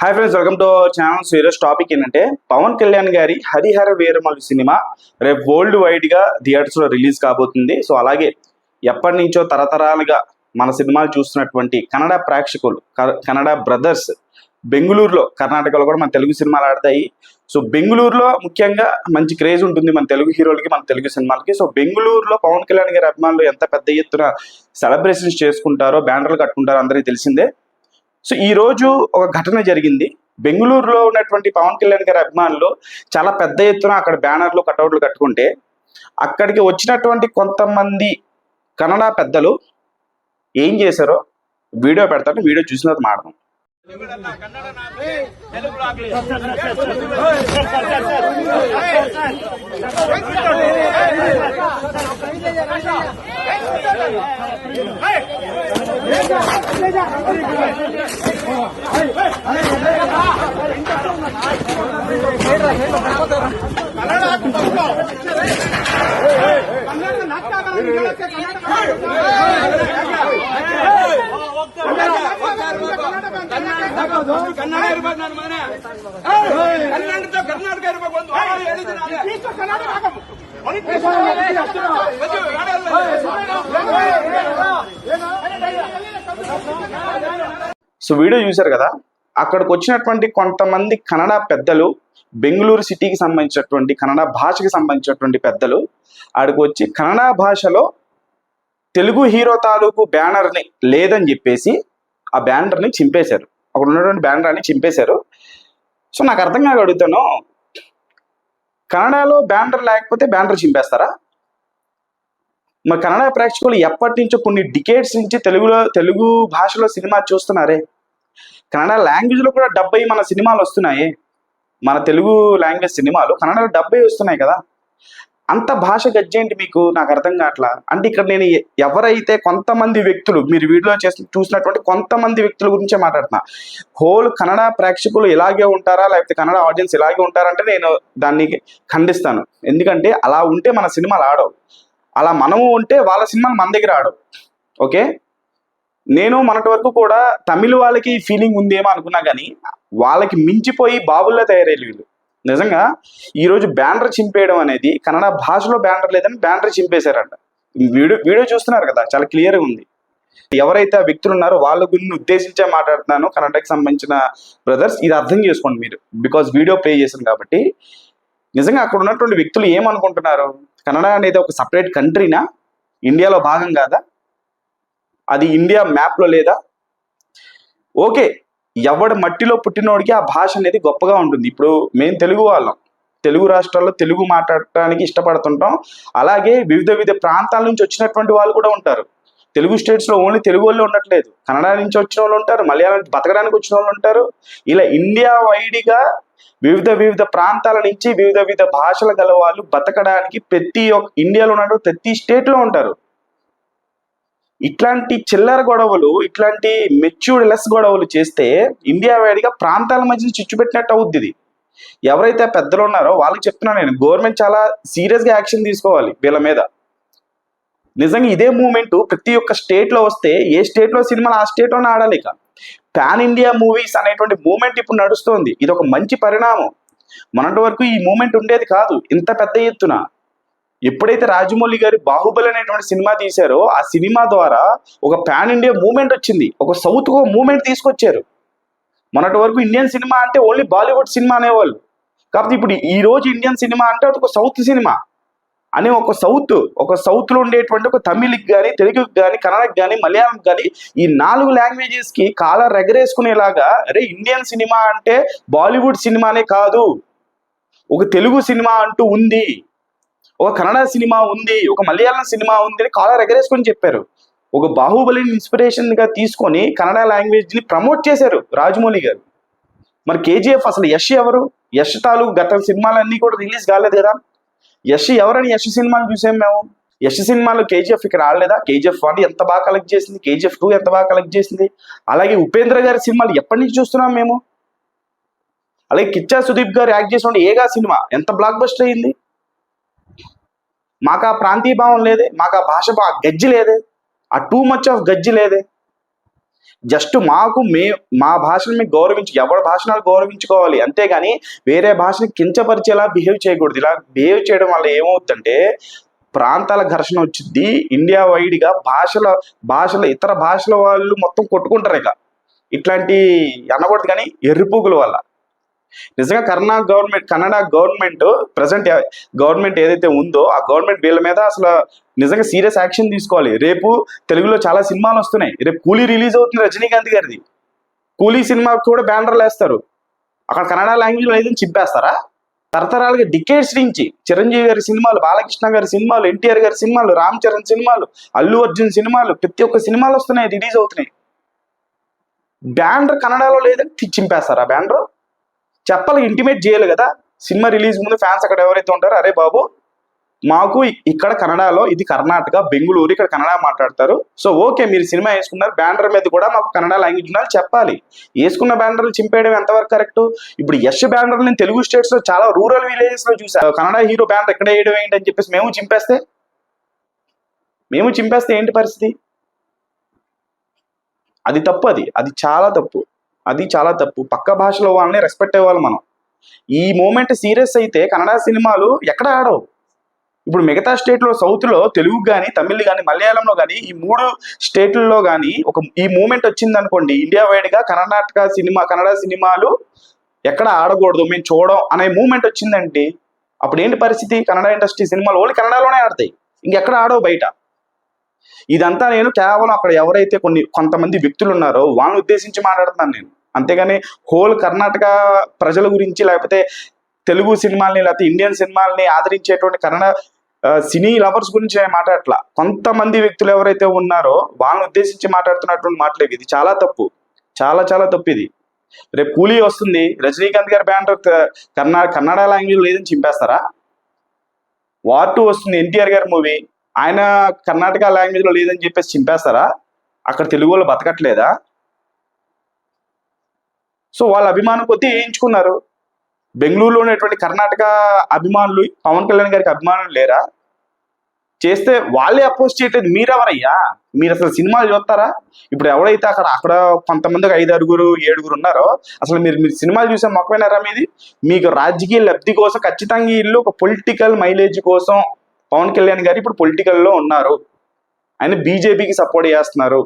Hi friends, welcome to our channel. ఈరోజు topic ఏంటంటే పవన్ కళ్యాణ్ గారి హరిహర వీరమల్లు సినిమా రేపు వరల్డ్ వైడ్ గా థియేటర్స్ లో రిలీజ్ కాబోతుంది. సో అలాగే ఎప్పటి నుంచో తరతరాలుగా మన సినిమాలు చూస్తున్నటువంటి కన్నడ ప్రేక్షకులు, కన్నడ బ్రదర్స్ బెంగళూరులో, కర్ణాటకలో కూడా మన తెలుగు సినిమాలు ఆడతాయి. సో బెంగళూరులో ముఖ్యంగా మంచి క్రేజ్ ఉంటుంది మన తెలుగు హీరోలకి, మన తెలుగు సినిమాలకి. సో బెంగళూరులో పవన్ కళ్యాణ్ గారి అభిమానులు ఎంత పెద్ద ఎత్తున సెలబ్రేషన్స్ చేసుకుంటారో, బ్యానర్లు కట్టుకుంటారో అందరికీ తెలిసిందే. సో ఈ రోజు ఒక ఘటన జరిగింది. బెంగళూరులో ఉన్నటువంటి పవన్ కళ్యాణ్ గారి అభిమానులు చాలా పెద్ద ఎత్తున అక్కడ బ్యానర్లు, కటౌట్లు కట్టుకుంటే అక్కడికి వచ్చినటువంటి కొంతమంది కన్నడ పెద్దలు ఏం చేశారో వీడియో పెడతాను. వీడియో చూసిన తర్వాత మాట్లాడదాం. సో వీడియో చూశారు కదా, అక్కడికి వచ్చినటువంటి కొంతమంది కన్నడ పెద్దలు, బెంగళూరు సిటీకి సంబంధించినటువంటి కన్నడ భాషకి సంబంధించినటువంటి పెద్దలు ఆడికి వచ్చి కన్నడ భాషలో తెలుగు హీరో తాలూకు బ్యానర్ని లేదని చెప్పేసి ఆ బ్యానర్ని చింపేశారు. అక్కడ ఉన్నటువంటి బ్యానర్ని చింపేశారు. సో నాకు అర్థం కాక అడుగుతాను, కన్నడలో బ్యానర్ లేకపోతే బ్యానర్ చింపేస్తారా? మరి కన్నడ ప్రేక్షకులు ఎప్పటి నుంచో కొన్ని డికేడ్స్ నుంచి తెలుగు భాషలో సినిమా చూస్తున్నారే. కన్నడ లాంగ్వేజ్లో కూడా 70 మన సినిమాలు వస్తున్నాయి. మన తెలుగు లాంగ్వేజ్ సినిమాలు కన్నడలో 70 వస్తున్నాయి కదా. అంత భాష గజ్జేంటి మీకు? నాకు అర్థం కావట్లా. అంటే ఇక్కడ నేను ఎవరైతే కొంతమంది వ్యక్తులు, మీరు వీడియోలో చూసినటువంటి కొంతమంది వ్యక్తుల గురించే మాట్లాడుతున్నా. హోల్ కన్నడ ప్రేక్షకులు ఇలాగే ఉంటారా, లేకపోతే కన్నడ ఆడియన్స్ ఇలాగే ఉంటారంటే నేను దాన్ని ఖండిస్తాను. ఎందుకంటే అలా ఉంటే మన సినిమాలు ఆడవు. అలా మనము ఉంటే వాళ్ళ సినిమాలు మన దగ్గర ఆడవు. ఓకే, నేను మొన్నటి వరకు కూడా తమిళ వాళ్ళకి ఫీలింగ్ ఉందేమో అనుకున్నా, కానీ వాళ్ళకి మించిపోయి బాబుల్లో తయారయ్యారు వీళ్ళు. నిజంగా ఈరోజు బ్యానర్ చింపేయడం అనేది, కన్నడ భాషలో బ్యానర్ లేదని బ్యానర్ చింపేశారంట. వీడియో చూస్తున్నారు కదా, చాలా క్లియర్గా ఉంది. ఎవరైతే ఆ వ్యక్తులు ఉన్నారో వాళ్ళ గురించి ఉద్దేశించే మాట్లాడుతున్నాను. కన్నడకి సంబంధించిన బ్రదర్స్, ఇది అర్థం చేసుకోండి మీరు, బికాజ్ వీడియో ప్లే చేశాను కాబట్టి. నిజంగా అక్కడ ఉన్నటువంటి వ్యక్తులు ఏమనుకుంటున్నారు? కన్నడ అనేది ఒక సపరేట్ కంట్రీనా? ఇండియాలో భాగం కాదా? అది ఇండియా మ్యాప్లో లేదా? ఓకే, ఎవడు మట్టిలో పుట్టినోడికి ఆ భాష అనేది గొప్పగా ఉంటుంది. ఇప్పుడు మేము తెలుగు వాళ్ళం, తెలుగు రాష్ట్రాల్లో తెలుగు మాట్లాడటానికి ఇష్టపడుతుంటాం. అలాగే వివిధ ప్రాంతాల నుంచి వచ్చినటువంటి వాళ్ళు కూడా ఉంటారు. తెలుగు స్టేట్స్లో ఓన్లీ తెలుగు వాళ్ళు ఉండట్లేదు, కన్నడ నుంచి వచ్చిన వాళ్ళు ఉంటారు, మలయాళం నుంచి బతకడానికి వచ్చిన వాళ్ళు ఉంటారు. ఇలా ఇండియా వైడ్గా వివిధ ప్రాంతాల నుంచి వివిధ భాషలు గల వాళ్ళు బతకడానికి ప్రతి ఒక్క ఇండియాలో ఉన్నటువంటి ప్రతి స్టేట్లో ఉంటారు. ఇట్లాంటి చిల్లర గొడవలు, ఇట్లాంటి మెచ్యూర్డ్ లెస్ గొడవలు చేస్తే ఇండియా వైడ్గా ప్రాంతాల మధ్య చిచ్చు పెట్టినట్టు అవుద్ది. ఇది ఎవరైతే పెద్దలు ఉన్నారో వాళ్ళకి చెప్తున్నాను నేను, గవర్నమెంట్ చాలా సీరియస్గా యాక్షన్ తీసుకోవాలి వీళ్ళ మీద. నిజంగా ఇదే మూమెంట్ ప్రతి ఒక్క స్టేట్లో వస్తే, ఏ స్టేట్లో సినిమాలు ఆ స్టేట్లోనే ఆడాలి. ఇక పాన్ ఇండియా మూవీస్ అనేటువంటి మూమెంట్ ఇప్పుడు నడుస్తోంది. ఇది ఒక మంచి పరిణామం. మొన్నటి వరకు ఈ మూమెంట్ ఉండేది కాదు ఇంత పెద్ద ఎత్తున. ఎప్పుడైతే రాజమౌళి గారి బాహుబలి అనేటువంటి సినిమా తీశారో, ఆ సినిమా ద్వారా ఒక పాన్ ఇండియా మూమెంట్ వచ్చింది. ఒక సౌత్ మూమెంట్ తీసుకొచ్చారు. మొన్నటి వరకు ఇండియన్ సినిమా అంటే ఓన్లీ బాలీవుడ్ సినిమా అనేవాళ్ళు. కాకపోతే ఇప్పుడు ఈ రోజు ఇండియన్ సినిమా అంటే ఒక సౌత్ సినిమా అని, ఒక సౌత్లో ఉండేటువంటి ఒక తమిళ్కి కానీ, తెలుగుకి కానీ, కన్నడకి కానీ, మలయాళంకి కానీ, ఈ 4 లాంగ్వేజెస్కి కాలర్ ఎగరేసుకునేలాగా, అరే ఇండియన్ సినిమా అంటే బాలీవుడ్ సినిమానే కాదు, ఒక తెలుగు సినిమా అంటూ ఉంది, ఒక కన్నడ సినిమా ఉంది, ఒక మలయాళం సినిమా ఉంది అని కాలర్ ఎగరేసుకొని చెప్పారు. ఒక బాహుబలిని ఇన్స్పిరేషన్గా తీసుకొని కన్నడ లాంగ్వేజ్ని ప్రమోట్ చేశారు రాజమౌళి గారు. మరి కేజీఎఫ్ అసలు యష్ ఎవరు? యష్ తాలూకు గత సినిమాలన్నీ కూడా రిలీజ్ కాలేదు కదా. యష్ ఎవరని యష్ సినిమాలు చూసాం మేము. యష్ సినిమాలో కేజీఎఫ్ ఇక్కడ ఆడలేదా? కేజీఎఫ్ 1 ఎంత బాగా కలెక్ట్ చేసింది, కేజీఎఫ్ 2 ఎంత బాగా కలెక్ట్ చేసింది. అలాగే ఉపేంద్ర గారి సినిమాలు ఎప్పటి నుంచి చూస్తున్నాం మేము. అలాగే కిచ్చా సుదీప్ గారు యాక్ట్ చేసిన ఏగా సినిమా ఎంత బ్లాక్ బస్టర్ అయింది. మాకు ఆ ప్రాంతీయ భావం లేదే, మాకు ఆ భాష గజ్జి లేదే, ఆ టూ మచ్ ఆఫ్ గజ్జి లేదే. జస్ట్ మా భాషను మీకు ఎవరి భాషను గౌరవించుకోవాలి, అంతేగాని వేరే భాషని కించపరిచేలా బిహేవ్ చేయకూడదు. ఇలా బిహేవ్ చేయడం వల్ల ఏమవుతుందంటే ప్రాంతాల ఘర్షణ వచ్చింది. ఇండియా వైడ్గా భాషల ఇతర భాషల వాళ్ళు మొత్తం కొట్టుకుంటారు. ఇట్లాంటి అనకూడదు కానీ ఎర్రిపూగుల వల్ల నిజంగా కన్నడ గవర్నమెంట్ ప్రజెంట్ గవర్నమెంట్ ఏదైతే ఉందో ఆ గవర్నమెంట్ వీళ్ళ మీద అసలు నిజంగా సీరియస్ యాక్షన్ తీసుకోవాలి. రేపు తెలుగులో చాలా సినిమాలు వస్తున్నాయి. రేపు కూలీ రిలీజ్ అవుతుంది రజనీకాంత్ గారిది. కూలీ సినిమాకి కూడా బ్యానర్లు వేస్తారు. అక్కడ కన్నడ లాంగ్వేజ్లో ఏదైనా చింపేస్తారా? తరతరాలుగా డికేడ్స్ నుంచి చిరంజీవి గారి సినిమాలు, బాలకృష్ణ గారి సినిమాలు, ఎన్టీఆర్ గారి సినిమాలు, రామ్ చరణ్ సినిమాలు, అల్లు అర్జున్ సినిమాలు, ప్రతి ఒక్క సినిమాలు వస్తున్నాయి, రిలీజ్ అవుతున్నాయి. బ్యానర్ కన్నడలో లేదని చింపేస్తారా? బ్యానర్ చెప్పాలి, ఇంటిమేట్ చేయాలి కదా. సినిమా రిలీజ్ ముందు ఫ్యాన్స్ అక్కడ ఎవరైతే ఉంటారో, అరే బాబు మాకు ఇక్కడ కన్నడలో, ఇది కర్ణాటక, బెంగళూరు, ఇక్కడ కన్నడ మాట్లాడతారు, సో ఓకే మీరు సినిమా వేసుకున్నారు, బ్యానర్ మీద కూడా మాకు కన్నడ లాంగ్వేజ్ ఉండాలి చెప్పాలి. వేసుకున్న బ్యానర్లు చింపేయడం ఎంతవరకు కరెక్ట్? ఇప్పుడు యశ్ బ్యానర్ నేను తెలుగు స్టేట్స్ లో చాలా రూరల్ విలేజెస్ లో చూసా. కన్నడ హీరో బ్యానర్ ఎక్కడ వేయడం ఏంటి అని చెప్పేసి మేము చింపేస్తే ఏంటి పరిస్థితి? అది తప్పు. అది చాలా తప్పు. పక్క భాషలో వాళ్ళని రెస్పెక్ట్ ఇవ్వాలి మనం. ఈ మూమెంట్ సీరియస్ అయితే కన్నడ సినిమాలు ఎక్కడ ఆడవు. ఇప్పుడు మిగతా స్టేట్లో, సౌత్లో తెలుగు కానీ, తమిళ్ కానీ, మలయాళంలో కానీ, ఈ 3 స్టేట్లలో కానీ ఈ మూమెంట్ వచ్చింది అనుకోండి, ఇండియా వైడ్గా కన్నడ సినిమాలు ఎక్కడ ఆడకూడదు, మేము చూడం అనే మూమెంట్ వచ్చిందంటే అప్పుడు ఏంటి పరిస్థితి? కన్నడ ఇండస్ట్రీ సినిమాలు ఓన్లీ కన్నడలోనే ఆడతాయి, ఇంకెక్కడ ఆడవు బయట. ఇదంతా నేను కేవలం అక్కడ ఎవరైతే కొంతమంది వ్యక్తులు ఉన్నారో వాళ్ళని ఉద్దేశించి మాట్లాడుతున్నాను నేను, అంతేగాని హోల్ కర్ణాటక ప్రజల గురించి, లేకపోతే తెలుగు సినిమాల్ని, లేకపోతే ఇండియన్ సినిమాల్ని ఆదరించేటువంటి కన్నడ సినీ లవర్స్ గురించి నేను మాట్లాడట్లా. కొంతమంది వ్యక్తులు ఎవరైతే ఉన్నారో వాళ్ళని ఉద్దేశించి మాట్లాడుతున్నటువంటి మాటలు. ఇది చాలా తప్పు, చాలా తప్పు ఇది. రేపు కూలీ వస్తుంది, రజనీకాంత్ గారి బ్యానర్ కన్నడ లాంగ్వేజ్ లేదని చింపేస్తారా? వార్ 2 వస్తుంది, ఎన్టీఆర్ గారి మూవీ, ఆయన కర్ణాటక లాంగ్వేజ్ లో లేదని చెప్పేసి చింపేస్తారా? అక్కడ తెలుగు వాళ్ళు బతకట్లేదా? సో వాళ్ళ అభిమానం కొద్దీ వేయించుకున్నారు. బెంగళూరులో ఉన్నటువంటి కర్ణాటక అభిమానులు పవన్ కళ్యాణ్ గారికి అభిమానులు లేరా? చేస్తే వాళ్ళే అపోజ్ చేయట్లేదు. మీరెవరయ్యా? మీరు అసలు సినిమాలు చూస్తారా? ఇప్పుడు ఎవరైతే అక్కడ కొంతమందికి 5, 6, 7 ఉన్నారో అసలు మీరు సినిమాలు చూసే మొక్కమైనారా? మీకు రాజకీయ లబ్ధి కోసం ఖచ్చితంగా వీళ్ళు ఒక పొలిటికల్ మైలేజ్ కోసం పవన్ కళ్యాణ్ గారు ఇప్పుడు పొలిటికల్లో ఉన్నారు, ఆయన బీజేపీకి సపోర్ట్ చేస్తున్నారు,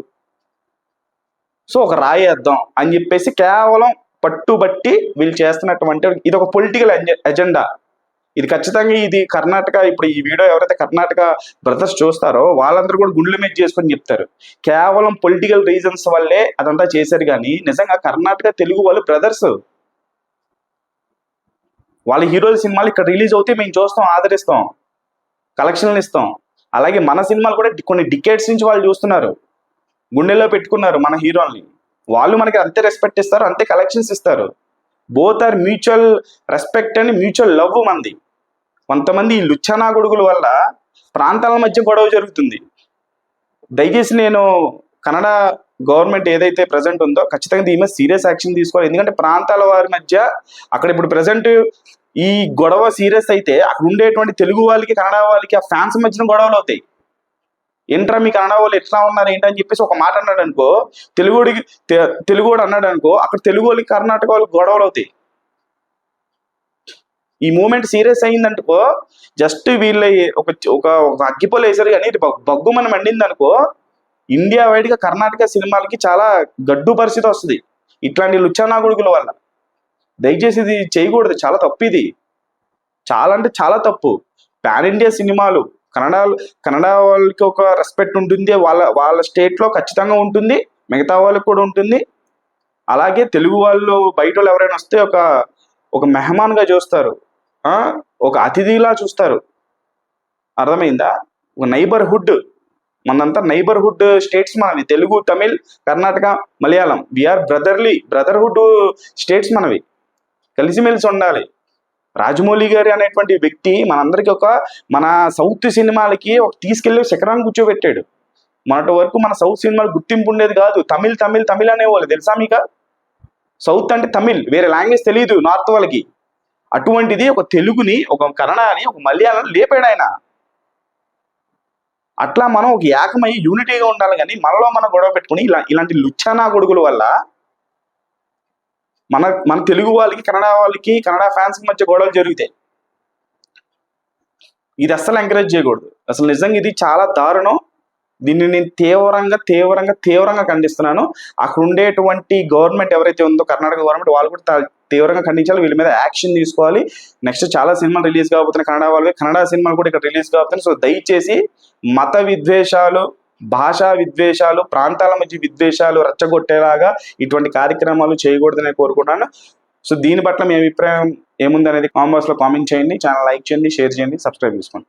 సో ఒక రాయేద్దాం అని చెప్పేసి కేవలం పట్టుబట్టి వీళ్ళు చేస్తున్నటువంటి ఇది ఒక పొలిటికల్ ఎజెండా. ఇది ఖచ్చితంగా ఇది కర్ణాటక, ఇప్పుడు ఈ వీడియో ఎవరైతే కర్ణాటక బ్రదర్స్ చూస్తారో వాళ్ళందరూ కూడా గుండెల మీద చేసుకొని చెప్తారు, కేవలం పొలిటికల్ రీజన్స్ వల్లే అదంతా చేశారు. కానీ నిజంగా కర్ణాటక తెలుగు వాళ్ళు బ్రదర్స్, వాళ్ళ హీరోల సినిమాలు ఇక్కడ రిలీజ్ అవుతే మేము చూస్తాం, ఆదరిస్తాం, కలెక్షన్లు ఇస్తాం. అలాగే మన సినిమాలు కూడా కొన్ని డికేడ్స్ నుంచి వాళ్ళు చూస్తున్నారు, గుండెల్లో పెట్టుకున్నారు మన హీరోల్ని. వాళ్ళు మనకి అంతే రెస్పెక్ట్ ఇస్తారు, అంతే కలెక్షన్స్ ఇస్తారు. Both are mutual respect and mutual love మంది. కొంతమంది ఈ లుచ్చనా గొడుగుల వల్ల ప్రాంతాల మధ్య గొడవ జరుగుతుంది. దయచేసి నేను కన్నడ గవర్నమెంట్ ఏదైతే ప్రజెంట్ ఉందో ఖచ్చితంగా దీని మీద సీరియస్ యాక్షన్ తీసుకోవాలి. ఎందుకంటే ప్రాంతాల వారి మధ్య అక్కడ ఇప్పుడు ప్రజెంట్ ఈ గొడవ సీరియస్ అయితే అక్కడ ఉండేటువంటి తెలుగు వాళ్ళకి, కన్నడ వాళ్ళకి, ఆ ఫ్యాన్స్ మధ్యన గొడవలు అవుతాయి. ఏంట్రా మీ కన్నడ వాళ్ళు ఎట్లా ఉన్నారు ఏంటని చెప్పేసి ఒక మాట అన్నాడు అనుకో, తెలుగుడు అన్నాడు అనుకో, అక్కడ తెలుగు వాళ్ళకి, కర్ణాటక వాళ్ళకి గొడవలు అవుతాయి. ఈ మూమెంట్ సీరియస్ అయిందనుకో, జస్ట్ వీళ్ళ ఒక అగ్గిపొలు వేసారు కానీ బగ్గు మనం మండింది అనుకో, ఇండియా వైడ్గా కర్ణాటక సినిమాలకి చాలా గడ్డు పరిస్థితి వస్తుంది ఇట్లాంటి లుచ్చనా గొడుగుల వల్ల. దయచేసి ఇది చేయకూడదు, చాలా తప్పు. ఇది చాలా అంటే చాలా తప్పు. పాన్ ఇండియా సినిమాలు కన్నడ వాళ్ళకి ఒక రెస్పెక్ట్ ఉంటుంది, వాళ్ళ స్టేట్లో ఖచ్చితంగా ఉంటుంది, మిగతా వాళ్ళకి కూడా ఉంటుంది. అలాగే తెలుగు వాళ్ళు బయట వాళ్ళు ఎవరైనా వస్తే ఒక మెహమాన్గా చూస్తారు, ఒక అతిథిలా చూస్తారు. అర్థమైందా? ఒక నైబర్హుడ్, మనంతా నైబర్హుడ్ స్టేట్స్ మనవి, Telugu, Tamil, Karnataka, Malayalam. We are brotherhood states మనవి, కలిసిమెలిసి ఉండాలి. రాజమౌళి గారి అనేటువంటి వ్యక్తి మనందరికీ మన సౌత్ సినిమాలకి తీసుకెళ్లి శిఖరాన్ని కూర్చోబెట్టాడు. మొన్నటి వరకు మన సౌత్ సినిమాలు గుర్తింపు ఉండేది కాదు. తమిళ్ అనేవాళ్ళు, తెలుసా మీకు? సౌత్ అంటే తమిళ్, వేరే లాంగ్వేజ్ తెలియదు నార్త్ వాళ్ళకి. అటువంటిది ఒక తెలుగుని, ఒక కన్నడని, ఒక మలయాళం లేపాడు ఆయన. అట్లా మనం ఒక ఏకమై యూనిటీగా ఉండాలి, కానీ మనలో మనం గొడవ పెట్టుకుని ఇలాంటి లుచ్చానా గొడుగుల వల్ల మన మన తెలుగు వాళ్ళకి కన్నడ ఫ్యాన్స్ మధ్య గొడవలు జరుగుతాయి. ఇది అస్సలు ఎంకరేజ్ చేయకూడదు. అసలు నిజంగా ఇది చాలా దారుణం. దీన్ని నేను తీవ్రంగా ఖండిస్తున్నాను. అక్కడ ఉండేటువంటి గవర్నమెంట్ ఎవరైతే ఉందో, కర్ణాటక గవర్నమెంట్, వాళ్ళు కూడా తీవ్రంగా ఖండించాలి. వీళ్ళ మీద యాక్షన్ తీసుకోవాలి. నెక్స్ట్ చాలా సినిమాలు రిలీజ్ కాబోతున్నాయి కన్నడ సినిమాలు కూడా ఇక్కడ రిలీజ్ కాబోతున్నాయి. సో దయచేసి మత విద్వేషాలు, భాషా విద్వేషాలు, ప్రాంతాల మధ్య విద్వేషాలు రెచ్చగొట్టేలాగా ఇటువంటి కార్యక్రమాలు చేయకూడదని కోరుకుంటున్నాను. సో దీని పట్ల మీ అభిప్రాయం ఏముందనేది కామెంట్ బాక్స్లో కామెంట్ చేయండి. ఛానల్ లైక్ చేయండి, షేర్ చేయండి, సబ్స్క్రైబ్ చేసుకోండి.